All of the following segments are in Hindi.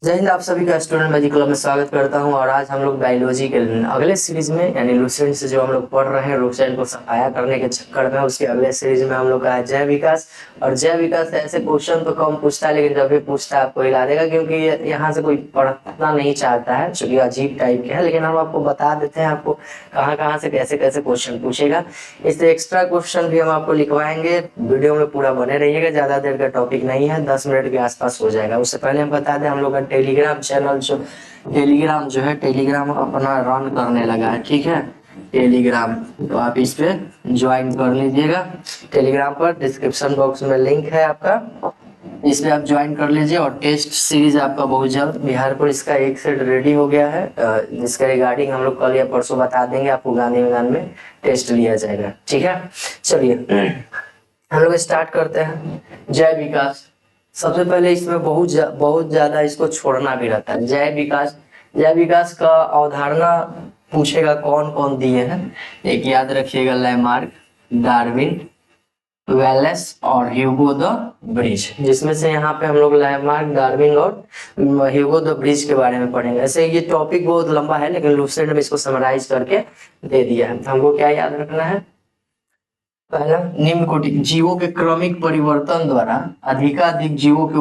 जय हिंद। आप सभी का स्टूडेंट मैजिक क्लब में स्वागत करता हूं। और आज हम लोग बायोलॉजी के अगले सीरीज में यानी लुसेंट से जो हम लोग पढ़ रहे हैं, लुसेंट को सफाया करने के चक्कर में उसके अगले सीरीज में हम लोग का है जय विकास। और जय विकास ऐसे क्वेश्चन तो कम पूछता है, लेकिन जब भी पूछता है आपको हिला देगा, क्योंकि यहाँ से कोई पढ़ना नहीं चाहता है, चूंकि अजीब टाइप के है। लेकिन हम आपको बता देते हैं आपको कहाँ कहाँ से कैसे कैसे क्वेश्चन पूछेगा। इससे एक्स्ट्रा क्वेश्चन भी हम आपको लिखवाएंगे। वीडियो में पूरा बने रहिएगा, ज्यादा देर का टॉपिक नहीं है, 10 मिनट के आसपास हो जाएगा। उससे पहले हम बता दें, हम लोग का टेलीग्राम चैनल जो है टेलीग्राम अपना रन करने लगा है, ठीक है। टेलीग्राम तो आप इस पे ज्वाइन कर लीजिएगा। टेलीग्राम पर डिस्क्रिप्शन बॉक्स में लिंक है आपका, इस पे आप ज्वाइन कर लीजिए। और टेस्ट सीरीज आपका बहुत जल्द बिहार पुलिस का एक सेट रेडी हो गया है, जिसका रिगार्डिंग हम लोग कल या परसों बता देंगे आपको। गांधी मैदान में टेस्ट लिया जाएगा, ठीक है। चलिए हम लोग स्टार्ट करते हैं। जय विकास। सबसे पहले इसमें बहुत ज्यादा इसको छोड़ना भी रहता है। जय विकास, जय विकास का अवधारणा पूछेगा कौन कौन दिए हैं। एक याद रखिएगा, लैमार्क, डार्विन, वेलेस और ह्यूगो द ब्रिज। जिसमें से यहाँ पे हम लोग लैमार्क, डार्विन और ह्यूगो द ब्रिज के बारे में पढ़ेंगे। ऐसे ये टॉपिक बहुत लंबा है, लेकिन लुसेंट में इसको समराइज करके दे दिया है। हमको क्या याद रखना है? पहला, निम्न कोटि जीवों के क्रमिक परिवर्तन द्वारा अधिकाधिक जीवों के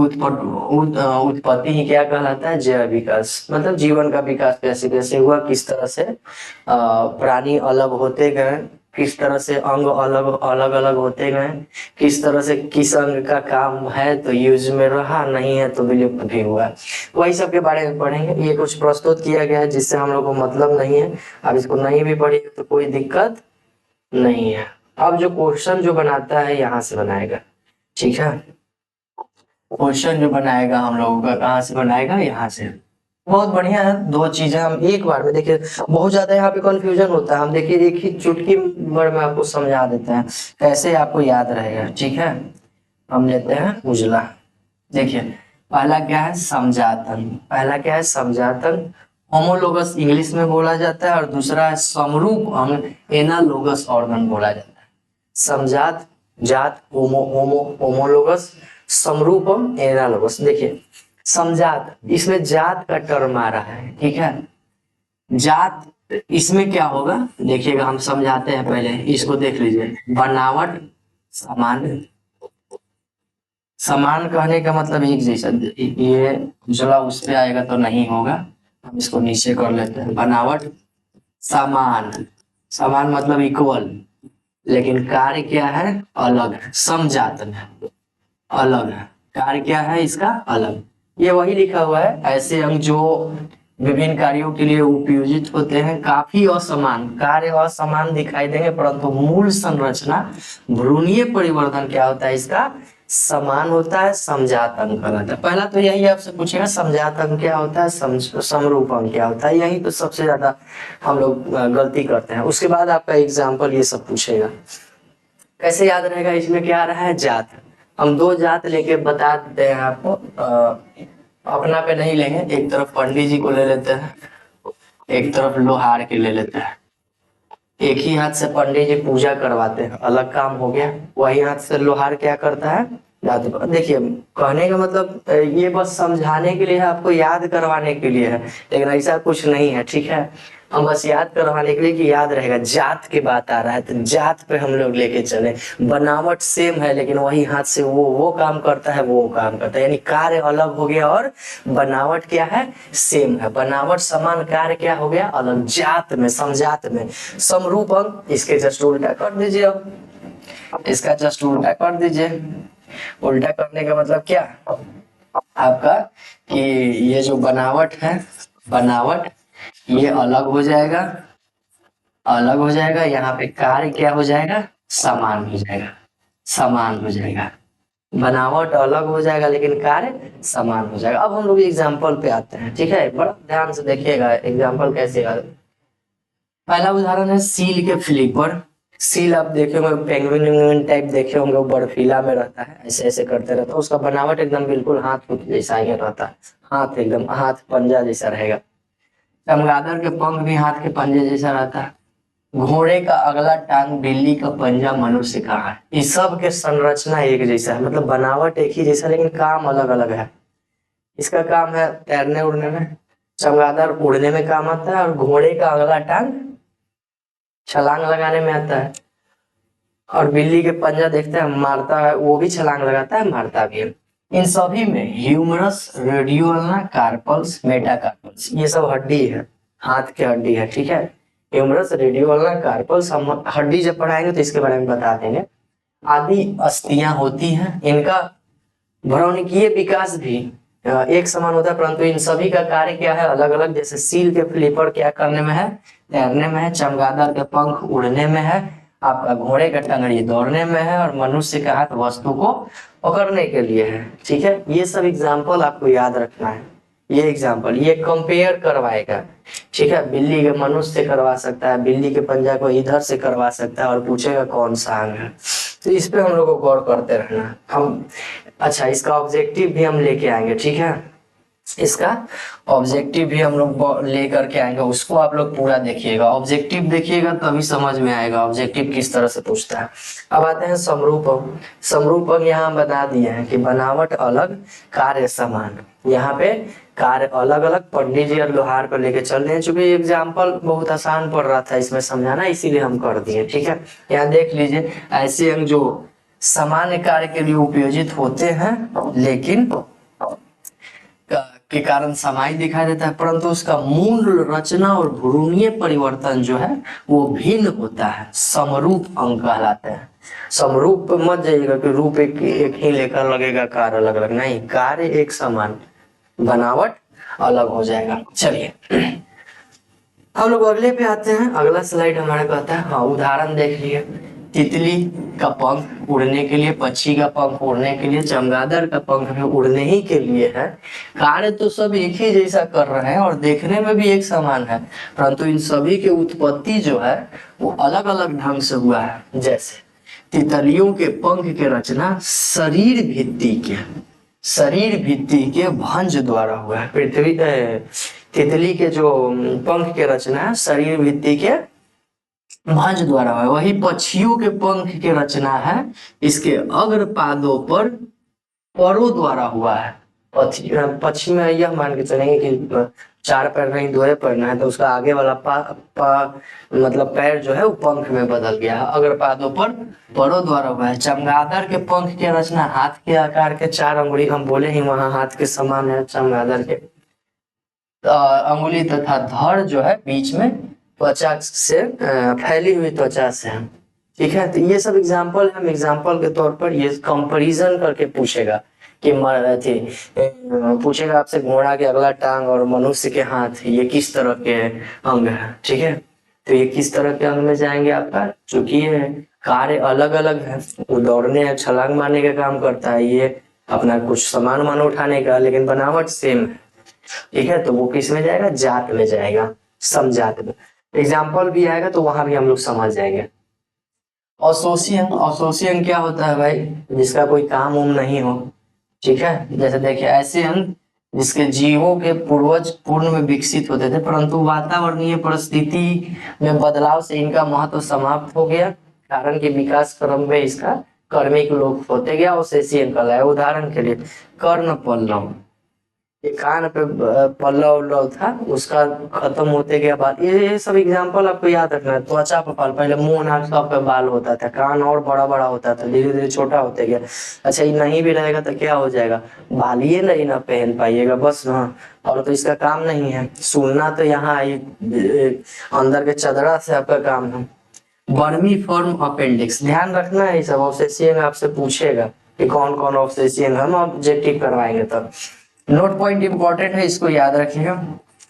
उत्पत्ति ही क्या कहलाता है? जैव विकास। मतलब जीवन का विकास कैसे कैसे हुआ, किस तरह से प्राणी अलग होते गए, किस तरह से अंग अलग अलग अलग होते गए, किस तरह से किस अंग का काम है तो यूज में रहा, नहीं है तो विलुप्त भी हुआ। वही सब के बारे में पढ़ेंगे। ये कुछ प्रस्तुत किया गया है जिससे हम लोग को मतलब नहीं है। अब इसको नहीं भी पढ़िए तो कोई दिक्कत नहीं है। अब जो क्वेश्चन जो बनाता है यहाँ से बनाएगा, ठीक है। क्वेश्चन जो बनाएगा हम लोगों का कहाँ से बनाएगा? यहाँ से। बहुत बढ़िया है। दो चीजें हम एक बार में देखिए, बहुत ज्यादा यहाँ पे कंफ्यूजन होता है। हम देखिए एक ही चुटकी भर में आपको समझा देते हैं कैसे आपको याद रहेगा, ठीक है। हम लेते हैं उजला। देखिए पहला क्या है? समजातन। पहला क्या है? समजातन। होमोलोगस इंग्लिश में बोला जाता है, और दूसरा है समरूप अंग, एनालोगस ऑर्गन बोला जाता है। समजात, जात, होमो होमो होमोलोगस, समरूपम, एनालोगस। देखिए समजात, इसमें जात का टर्म आ रहा है, ठीक है। जात इसमें क्या होगा देखिएगा, हम समझाते हैं। पहले इसको देख लीजिए। बनावट समान, समान कहने का मतलब एक जैसा। ये उजला उस पे आएगा तो नहीं होगा, हम इसको नीचे कर लेते हैं। बनावट समान, समान मतलब इक्वल, लेकिन कार्य क्या है? अलग है। समजात में अलग है, कार्य क्या है इसका? अलग। ये वही लिखा हुआ है, ऐसे अंग जो विभिन्न कार्यों के लिए उपयोजित होते हैं, काफी असमान, कार्य असमान दिखाई देंगे, परंतु मूल संरचना भ्रूणीय परिवर्तन क्या होता है इसका? समान होता है। समजात अंग कहलाता है। पहला तो यही आपसे पूछेगा, समजात अंग क्या होता है, समरूप अंग क्या होता है। यही तो सबसे ज्यादा हम लोग गलती करते हैं। उसके बाद आपका एग्जाम्पल ये सब पूछेगा। कैसे याद रहेगा? इसमें क्या आ रहा है? जात। हम दो जात लेके बता देते हैं आपको। अपना पे नहीं लेंगे, एक तरफ पंडित जी को ले लेते हैं, एक तरफ लोहार के ले लेते हैं। एक ही हाथ से पंडित जी पूजा करवाते हैं, अलग काम हो गया। वही हाथ से लोहार क्या करता है? देखिए कहने का मतलब ये बस समझाने के लिए है, आपको याद करवाने के लिए है, लेकिन ऐसा कुछ नहीं है, ठीक है। हम बस याद करवाने के लिए कि याद रहेगा। जात की बात आ रहा है तो जात पे हम लोग लेके चले। बनावट सेम है, लेकिन वही हाथ से वो काम करता है, वो काम करता है, यानी कार्य अलग हो गया और बनावट क्या है? सेम है। बनावट समान, कार्य क्या हो गया? अलग। जात में, समजात में। समरूप अंग, इसके जस्ट उल्टा कर दीजिए। अब इसका जस्ट उल्टा कर दीजिए। उल्टा करने का मतलब क्या आपका? कि ये जो बनावट है, बनावट ये अलग हो जाएगा, अलग हो जाएगा। यहाँ पे कार्य क्या हो जाएगा? समान हो जाएगा, समान हो जाएगा। बनावट अलग हो जाएगा लेकिन कार्य समान हो जाएगा। अब हम लोग एग्जाम्पल पे आते हैं, ठीक है। बड़ा ध्यान से देखिएगा एग्जाम्पल कैसे है। पहला उदाहरण है सील के फ्लिपर। सील आप देखे होंगे, पेंगुइन टाइप देखे होंगे, वो बर्फीला में रहता है, ऐसे ऐसे करते रहता है। उसका बनावट एकदम बिल्कुल हाथ जैसा ही रहता है। हाथ एकदम हाथ पंजा जैसा रहेगा। चमगादड़ के पंख भी हाथ के पंजे जैसा रहता है। घोड़े का अगला टांग, बिल्ली का पंजा, मनुष्य का है। इस सब के संरचना एक जैसा है, मतलब बनावट एक ही जैसा, लेकिन काम अलग अलग है। इसका काम है तैरने उड़ने में, चमगादड़ उड़ने में काम आता है, और घोड़े का अगला टांग छलांग लगाने में आता है, और बिल्ली के पंजा देखते हैं मारता है, वो भी छलांग लगाता है, मारता भी है। इन सभी में ह्यूमरस, रेडियोल्ना, कार्पल्स, मेटाकार्पल्स, ये सब हड्डी है, हाथ की हड्डी है, ठीक है। ह्यूमरस, रेडियोल्ना, कार्पल्स हम हड्डी जब पढ़ाएंगे तो इसके बारे में बता देंगे। आदि अस्थियां होती हैं, इनका भ्रौणिकीय विकास भी एक समान होता है, परंतु इन सभी का कार्य क्या है, अलग अलग। जैसे सील के फ्लिपर क्या करने में है, तैरने में है, चमगादड़ के पंख उड़ने में है, आपका घोड़े का टंगड़ी दौड़ने में है, और मनुष्य का हाथ वस्तु को पकड़ने के लिए है, ठीक है। ये सब एग्जाम्पल आपको याद रखना है। ये एग्जाम्पल ये कंपेयर करवाएगा, ठीक है। बिल्ली के मनुष्य से करवा सकता है, बिल्ली के पंजा को इधर से करवा सकता है, और पूछेगा कौन सा अंग है। तो इस पे हम लोग को गौर करते रहना हम। अच्छा, इसका ऑब्जेक्टिव भी हम लेके आएंगे, ठीक है। इसका ऑब्जेक्टिव भी हम लोग लेकर के आएंगे, उसको आप लोग पूरा देखिएगा। ऑब्जेक्टिव देखिएगा तभी समझ में आएगा ऑब्जेक्टिव किस तरह से पूछता है। अब आते हैं समरूपम। समरूपम यहाँ बता दिए हैं कि बनावट अलग, कार्य समान। यहाँ पे कार्य अलग अलग, पंडित जी और लोहार को लेके चल रहे हैं। चूंकि एग्जाम्पल बहुत आसान पड़ रहा था इसमें समझाना, इसीलिए हम कर दिए, ठीक है। यहाँ देख लीजिए, ऐसे अंग जो सामान्य कार्य के लिए उपयोजित होते हैं लेकिन के कारण समाई दिखाई देता है, परंतु उसका मूल रचना और भ्रूणीय परिवर्तन जो है वो भिन्न होता है, समरूप अंग कहलाते हैं। समरूप मत जाइएगा कि रूप एक ही लेकर लगेगा, कार्य अलग अलग, नहीं, कार्य एक समान, बनावट अलग हो जाएगा। चलिए हम लोग अगले पे आते हैं। अगला स्लाइड हमारे कहता है, हाँ उदाहरण देख लिए, तितली का पंख उड़ने के लिए, पक्षी का पंख उड़ने के लिए, चमगादड़ का पंख भी उड़ने ही के लिए है। कार्य तो सब एक ही जैसा कर रहे हैं और देखने में भी एक समान है, परंतु इन सभी की उत्पत्ति जो है वो अलग अलग ढंग से हुआ है। जैसे तितलियों के पंख के रचना शरीर भित्ति के भंज द्वारा हुआ है। तितली के जो पंख के रचना है शरीर भित्ति के भंज द्वारा हुआ है। वही पक्षियों के पंख की रचना है इसके अग्र पादों पर परों द्वारा हुआ है। पक्षी में यह मान के चलेंगे कि 4 पैर नहीं 2 पैर है, तो उसका आगे वाला मतलब पैर जो है वो पंख में बदल गया है, अग्र पादों पर परों द्वारा हुआ है। चमगादड़ के पंख की रचना हाथ के आकार के 4 अंगुली, हम बोले ही वहां हाथ के समान है चमगादड़ के अंगुली, तथा धड़ जो है बीच में त्वचा से फैली हुई त्वचा से है, ठीक है। तो ये सब एग्जाम्पल, हम एग्जाम्पल के तौर पर ये कंपैरिजन करके पूछेगा कि पूछेगा आपसे घोड़ा के अगला टांग और मनुष्य के हाथ ये किस तरह के अंग है, ठीक है। तो ये किस तरह के अंग में जाएंगे आपका, चूंकि ये कार्य अलग अलग है, वो दौड़ने छलांग मारने का काम करता है, ये अपना कुछ सामान मान उठाने का, लेकिन बनावट सेम है, ठीक है। तो वो किस में जाएगा, जात में जाएगा, समजात में। एग्जाम्पल भी आएगा तो वहां भी हम लोग समझ जाएंगे। असोसिएशन क्या होता है भाई, जिसका कोई काम उम नहीं हो, ठीक है। जैसे देखिए ऐसे अंग जिसके जीवों के पूर्वज पूर्ण में विकसित होते थे, परंतु वातावरणीय परिस्थिति में बदलाव से इनका महत्व समाप्त हो गया, कारण कि विकास क्रम में इसका कर्मिक लोप होते गया, असोसिएशन कहलाया। उदाहरण के लिए कर्ण पल्लव, कान पे पल्लव उल्लव था, उसका खत्म होते गया बाल, ये सब एग्जाम्पल आपको याद रखना है। त्वचा पे बाल, पहले मुंह नाक सब पे बाल होता था, कान और बड़ा बड़ा होता था, धीरे धीरे छोटा होते गया। अच्छा ये नहीं भी रहेगा तो क्या हो जाएगा, बाल ये नहीं ना पहन पाइएगा बस ना, और तो इसका काम नहीं है। सुनना तो यहाँ अंदर के चदरा से आपका काम है। बर्मी फॉर्म अपेंडिक्स, ध्यान रखना है, सब ऑब्सेसियन आपसे पूछेगा कि कौन कौन ऑब्सेसियन, हम ऑब्जेक्टिव करवाएंगे तब। नोट पॉइंट इंपॉर्टेंट है, इसको याद रखिएगा।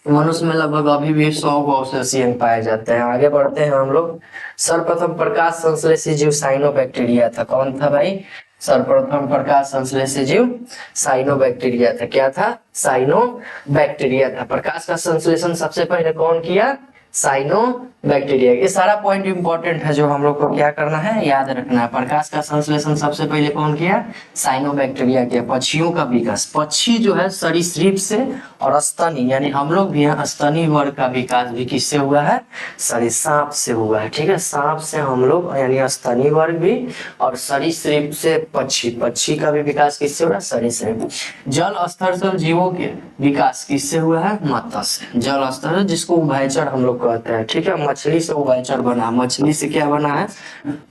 मनुष्य में लगभग अभी भी 100 ऑब्सेसियन पाए जाते हैं। आगे बढ़ते हैं हम लोग। सर्वप्रथम प्रकाश संश्लेषी जीव साइनोबैक्टीरिया था। कौन था भाई, सर्वप्रथम प्रकाश संश्लेषी जीव साइनोबैक्टीरिया था। क्या था, साइनोबैक्टीरिया था। प्रकाश का संश्लेषण सबसे पहले कौन किया, साइनो बैक्टीरिया। ये सारा पॉइंट इंपॉर्टेंट है जो हम लोग को क्या करना है, याद रखना है। प्रकाश का संश्लेषण सबसे पहले कौन किया, साइनो बैक्टीरिया किया। पक्षियों का विकास, पक्षी जो है सरीसृप से और स्तनी यानी हम लोग भी हैं, स्तनी वर्ग का विकास भी किससे हुआ है, सरी सांप से हुआ है। ठीक है, सांप से हम लोग यानी स्तनी वर्ग भी, और सरीसृप से पक्षी, पक्षी का भी विकास किससे हुआ है, सरीसृप। जल स्तर से जीवों के विकास किससे हुआ है, मत्स्य। जल स्तर जिसको उभयचर हम लोग कहते हैं। ठीक है, मछली से उभयचर बना, मछली से क्या बना है,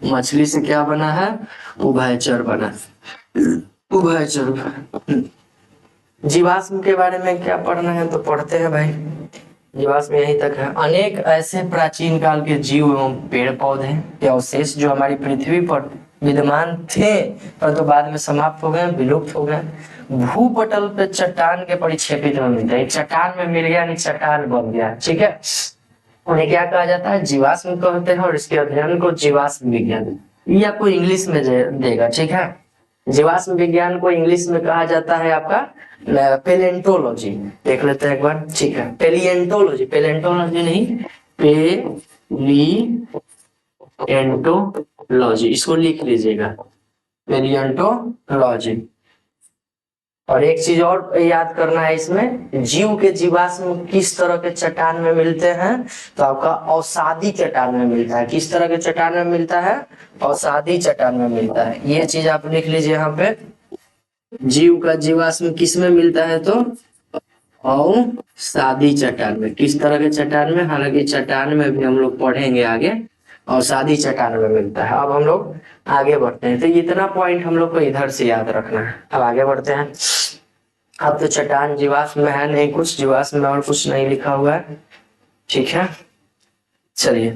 मछली से क्या बना है, उभयचर बना, उभयचर। जीवाश्म के बारे में क्या पढ़ना है तो पढ़ते हैं भाई, जीवाश्म यहीं तक है। अनेक ऐसे प्राचीन काल के जीव एवं पेड़ पौधे के अवशेष जो हमारी पृथ्वी पर विद्यमान थे परंतु बाद में समाप्त हो गए, विलुप्त हो गए, भूपटल पे चट्टान के परिक्षेपित में मिलता है। चट्टान में मिल गया यानी चट्टान बन गया। ठीक है, उन्हें क्या कहा जाता है, जीवाश्म कहते हैं, और इसके अध्ययन को जीवाश्म विज्ञान, ये आपको इंग्लिश में देगा। ठीक है, जीवाश्म विज्ञान को इंग्लिश में कहा जाता है आपका पेलेंटोलॉजी। देख लेते हैं एक बार। ठीक है, पेलिएंटोलॉजी, पेलेंटोलॉजी नहीं, पेलिएंटोलॉजी, इसको लिख लीजिएगा, पेलिएंटोलॉजी। और एक चीज और याद करना है इसमें, जीव के जीवाश्म किस तरह के चट्टान में मिलते हैं, तो आपका औषधि चट्टान में मिलता है। किस तरह के चट्टान में मिलता है, औषधि चट्टान में मिलता है। ये चीज आप लिख लीजिए यहाँ पे, जीव का जीवाश्म किस में मिलता है, तो औषधि चट्टान में। किस तरह के चट्टान में, हालांकि चट्टान में भी हम लोग पढ़ेंगे आगे, औषधि चट्टान में मिलता है। अब हम लोग आगे बढ़ते हैं, तो इतना पॉइंट हम लोग को इधर से याद रखना है। अब आगे बढ़ते हैं। अब तो चट्टान जीवाश्म में है नहीं कुछ, जीवाश्म में और कुछ नहीं लिखा हुआ है। ठीक है, चलिए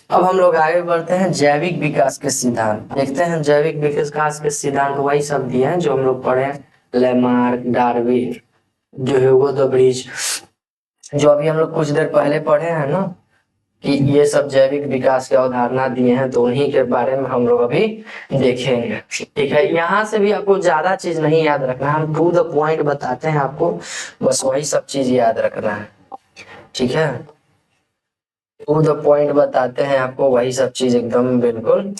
अब हम लोग आगे बढ़ते हैं। जैविक विकास के सिद्धांत देखते हैं। जैविक विकास के सिद्धांत वही सब दिए हैं जो हम लोग पढ़े, लेमार्क, डार्विन, जो ह्यूगो द ब्रिज, जो अभी हम लोग कुछ देर पहले पढ़े हैं ना, कि ये सब जैविक विकास की अवधारणा दिए हैं, तो उन्हीं के बारे में हम लोग अभी देखेंगे। ठीक है, यहाँ से भी आपको ज्यादा चीज नहीं याद रखना, हम टू द पॉइंट बताते हैं आपको, बस वही सब चीज याद रखना है। ठीक है, टू द पॉइंट बताते हैं आपको, वही सब चीज एकदम बिल्कुल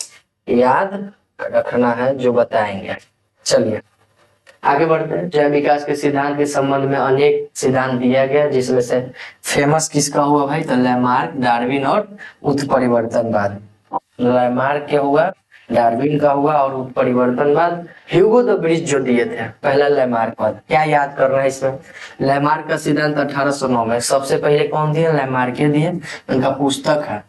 याद रखना है जो बताएंगे। चलिए आगे बढ़ते हैं। जैव विकास के सिद्धांत के संबंध में अनेक सिद्धांत दिया गया, जिसमें से फेमस किसका हुआ भाई, तो लेमार्क, डार्विन और उत्परिवर्तनवाद। लेमार्क क्या हुआ, डार्विन का हुआ, और उत्परिवर्तनवाद ह्यूगो द ब्रिज जो दिए थे। पहला लेमार्कवाद, क्या याद करना है इसमें, लेमार्क का सिद्धांत 1809 में सबसे पहले कौन दिए, लेमार्क दिए। उनका पुस्तक है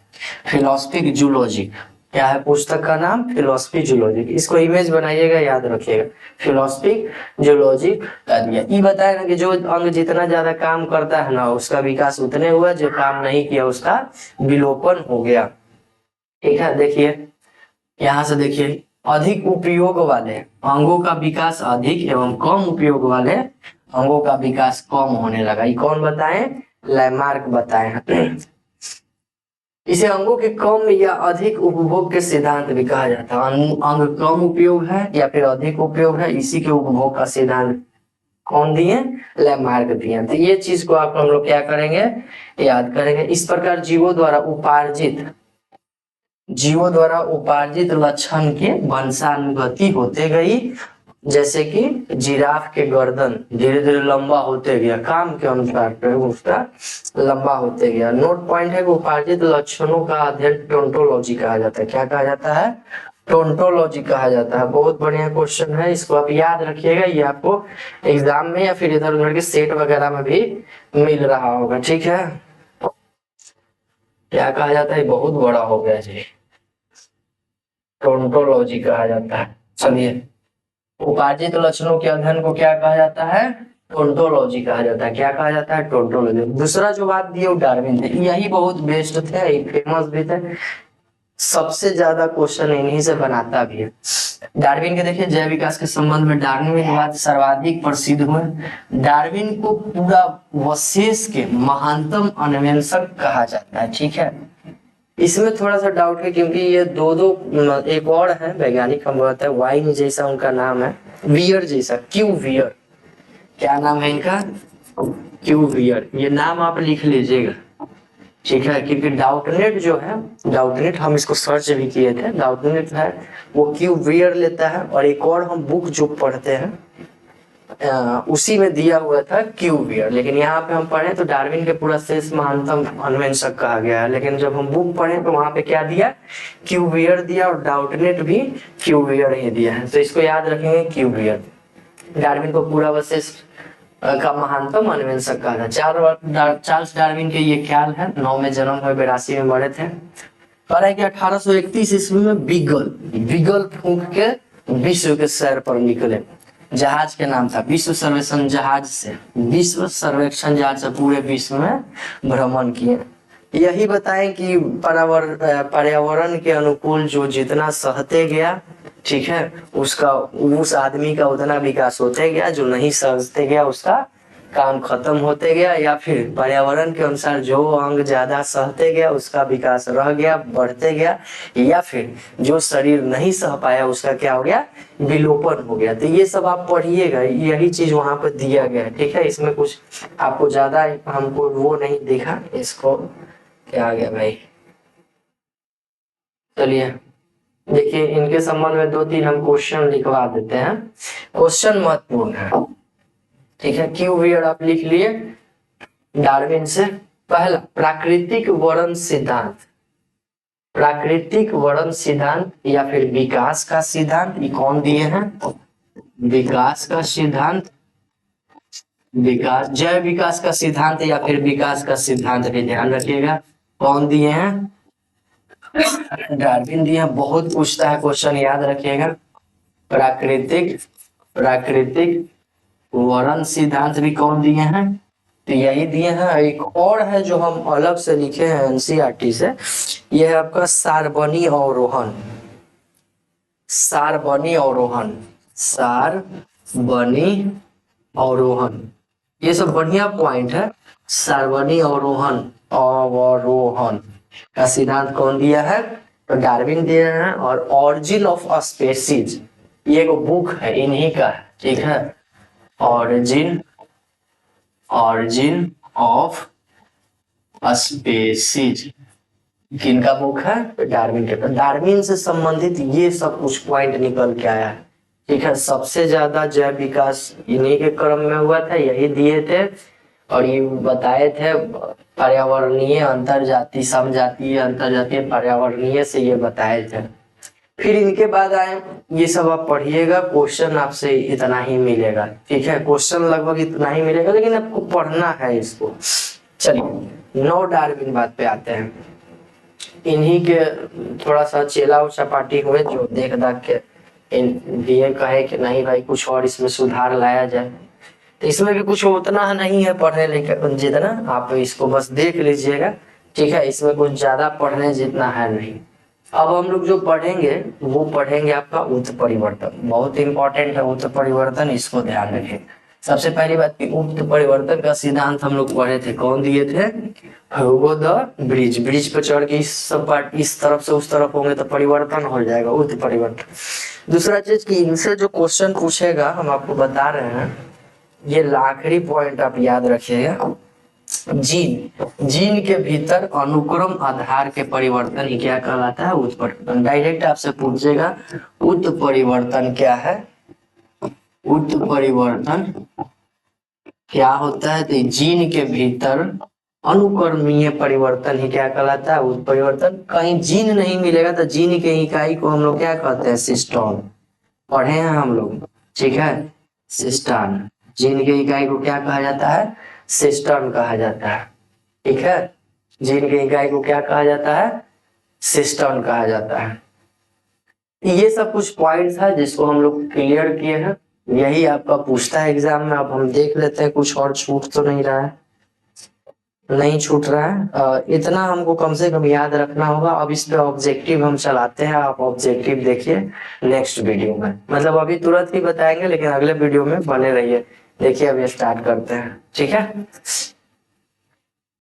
फिलोसफिक जूलॉजी। क्या है पुस्तक का नाम, फिलोसफी जूलॉजी। इसको इमेज बनाइएगा, याद रखिएगा, फिलोसफिक जूलॉजी का दिया। ये बताया ना कि जो अंग जितना ज्यादा काम करता है ना, उसका विकास उतने हुआ, जो काम नहीं किया उसका विलोपन हो गया। ठीक है, देखिए यहाँ से देखिए, अधिक उपयोग वाले अंगों का विकास अधिक एवं कम उपयोग वाले अंगों का विकास कम होने लगा। ये कौन बताए, लेमार्क बताए। इसे अंगों के कम या अधिक उपभोग के सिद्धांत भी कहा जाता है। अंग कम उपयोग है या फिर अधिक उपयोग है, इसी के उपभोग का सिद्धांत कौन दिए, लेमार्क दिए। तो ये चीज को आप हम लोग क्या करेंगे, याद करेंगे। इस प्रकार जीवों द्वारा उपार्जित लक्षण के वंशानुगति होते गई, जैसे कि जिराफ के गर्दन धीरे धीरे लंबा होते गया, काम के अनुसार उसका लंबा होते गया। नोट पॉइंट है कि उपार्जित लक्षणों का अध्ययन टोंटोलॉजी कहा जाता है। क्या कहा जाता है, टोंटोलॉजी कहा जाता है। बहुत बढ़िया क्वेश्चन है, इसको आप याद रखिएगा, ये आपको एग्जाम में या फिर इधर उधर के सेट वगैरह में भी मिल रहा होगा। ठीक है, क्या कहा जाता है, बहुत बड़ा हो गया जी, टोंटोलॉजी कहा जाता है। चलिए, उपार्जित लक्षणों के अध्ययन को क्या कहा जाता है, टोंटोलॉजी कहा जाता है। क्या कहा जाता है, टोंटोलॉजी। दूसरा जो बात दी वो डार्विन थे, यही बहुत बेस्ट थे, फेमस भी थे, सबसे ज्यादा क्वेश्चन इन्हीं से बनाता भी है। डार्विन के देखिए, जैव विकास के संबंध में डार्विनवाद सर्वाधिक प्रसिद्ध हुए। डार्विन को पूरा वशेष के महानतम अन्वेषक कहा जाता है। ठीक है, इसमें थोड़ा सा डाउट है क्योंकि ये दो एक और है वैज्ञानिक, हम बोलते हैं वाइन जैसा उनका नाम है, वियर जैसा, क्यू वियर, क्या नाम है इनका, क्यू वियर। ये नाम आप लिख लीजिएगा, ठीक है, क्योंकि डाउटनेट जो है, डाउटनेट हम इसको सर्च भी किए थे, डाउटनेट है वो क्यूबियर लेता है। और एक और हम बुक जो पढ़ते हैं उसी में दिया हुआ था क्यूबियर, लेकिन यहाँ पे हम पढ़े तो डार्विन के पूरा शेष महानतम अन्वेषक कहा गया है, लेकिन जब हम बुक पढ़े तो वहां पे क्या दिया, क्यूबियर दिया, और डाउटनेट भी क्यूबियर ही दिया है। तो इसको याद रखेंगे, क्यूबियर। डार्विन को पूरा वशिष्ठ का महानतम अन्वेषक कहा था। चार्ल्स डार्विन के ये ख्याल है, 9 में जन्म हुए, 82 में मरे थे। पर है कि 1831 ईस्वी में बीगल फूंक के विश्व के सैर पर निकले। जहाज के नाम था विश्व सर्वेक्षण जहाज से, विश्व सर्वेक्षण जहाज से पूरे विश्व में भ्रमण किए। यही बताएं कि पर्यावरण के अनुकूल जो जितना सहते गया, ठीक है, उसका उस आदमी का उतना विकास होते गया, जो नहीं सहते गया उसका काम खत्म होते गया, या फिर पर्यावरण के अनुसार जो अंग ज्यादा सहते गया उसका विकास रह गया, बढ़ते गया, या फिर जो शरीर नहीं सह पाया उसका क्या हो गया, विलोपन हो गया। तो ये सब आप पढ़िएगा, यही चीज वहां पर दिया गया है, ठीक है। इसमें कुछ आपको ज्यादा हमको वो नहीं दिखा, इसको क्या आ गया भाई, चलिए देखिए इनके संबंध में 2-3 हम क्वेश्चन लिखवा देते हैं। क्वेश्चन महत्वपूर्ण है, ठीक है। क्यूबियर आप लिख लिए डार्विन से। पहला, प्राकृतिक वर्ण सिद्धांत, प्राकृतिक वर्ण सिद्धांत या फिर विकास का सिद्धांत, ये कौन दिए हैं, विकास का सिद्धांत, विकास, जैव विकास का सिद्धांत या फिर विकास का सिद्धांत भी ध्यान रखिएगा। कौन दिए हैं, डार्विन दिए हैं। बहुत पूछता है क्वेश्चन, याद रखिएगा। प्राकृतिक वर्ण सिद्धांत भी कौन दिए हैं, तो यही दिए हैं। एक और है जो हम अलग से लिखे हैं एनसीईआरटी से, यह है आपका सारबनी अवरोहण, सारबनी अवरोहण, सारबनी अवरोहण, ये सब बढ़िया पॉइंट है। सारबनी अवरोहण, अवरोहण का सिद्धांत कौन दिया है, तो डार्विन दिया है। और ऑरिजिन ऑफ स्पेसीज, ये एक बुक है इन्हीं का, ठीक है। ऑरिजिन ऑफ स्पेसीज किनका बुक है, डार्विन के। डार्विन से संबंधित ये सब कुछ पॉइंट निकल के आया है, ठीक है। सबसे ज्यादा जैव विकास इन्हीं के क्रम में हुआ था, यही दिए थे। और ये बताए थे पर्यावरणीय अंतरजातीय, समजातीय अंतरजातीय पर्यावरणीय से ये बताए थे। फिर इनके बाद आए, ये सब आप पढ़िएगा, क्वेश्चन आपसे इतना ही मिलेगा, ठीक है। क्वेश्चन लगभग इतना ही मिलेगा, लेकिन आपको पढ़ना है इसको। चलिए 9 डार्विन बात पे आते हैं। इन्हीं के थोड़ा सा चेला और चपाटी हुए, जो देख दाख के दिए, कहे कि नहीं भाई कुछ और इसमें सुधार लाया जाए। तो इसमें भी कुछ उतना नहीं है पढ़ने लिखने जितना, आप इसको बस देख लीजिएगा, ठीक है। इसमें कुछ ज्यादा पढ़ने जितना है नहीं। अब हम लोग जो पढ़ेंगे वो पढ़ेंगे आपका उत्परिवर्तन, बहुत इंपॉर्टेंट है उत्परिवर्तन, इसको ध्यान रखें। सबसे पहली बात की उत्परिवर्तन का सिद्धांत हम लोग पढ़े थे, कौन दिए थे, ह्यूगो द ब्रिज। ब्रिज पर चढ़ के इस सब पार्ट इस तरफ से उस तरफ होंगे तो परिवर्तन हो जाएगा, उत्परिवर्तन। दूसरा चीज की इनसे जो क्वेश्चन पूछेगा हम आपको बता रहे हैं, ये आखिरी पॉइंट आप याद रखिएगा। जीन के भीतर अनुक्रम आधार के परिवर्तन ही क्या कहलाता है, उत्परिवर्तन। डायरेक्ट आपसे पूछेगा उत्परिवर्तन क्या है, उत्परिवर्तन क्या होता है, तो जीन के भीतर अनुक्रमीय परिवर्तन ही क्या कहलाता है, उत्परिवर्तन। कहीं जीन नहीं मिलेगा तो जीन के इकाई को हम लोग क्या कहते हैं, सिस्टोन, पढ़े हैं हम लोग, ठीक है, सिस्टोन। जीन के इकाई को क्या कहा जाता है, सिस्टोन कहा जाता है, ठीक है। जीन के इकाई को क्या कहा जाता है, सिस्टोन कहा जाता है। ये सब कुछ पॉइंट्स है जिसको हम लोग क्लियर किए हैं, यही आपका पूछता है एग्जाम में। अब हम देख लेते हैं कुछ और छूट तो नहीं रहा है, नहीं छूट रहा है। इतना हमको कम से कम याद रखना होगा। अब इस पे ऑब्जेक्टिव हम चलाते हैं, आप ऑब्जेक्टिव देखिए नेक्स्ट वीडियो में, मतलब अभी तुरंत ही बताएंगे लेकिन अगले वीडियो में बने रहिए। देखिए अभी स्टार्ट करते हैं, ठीक है।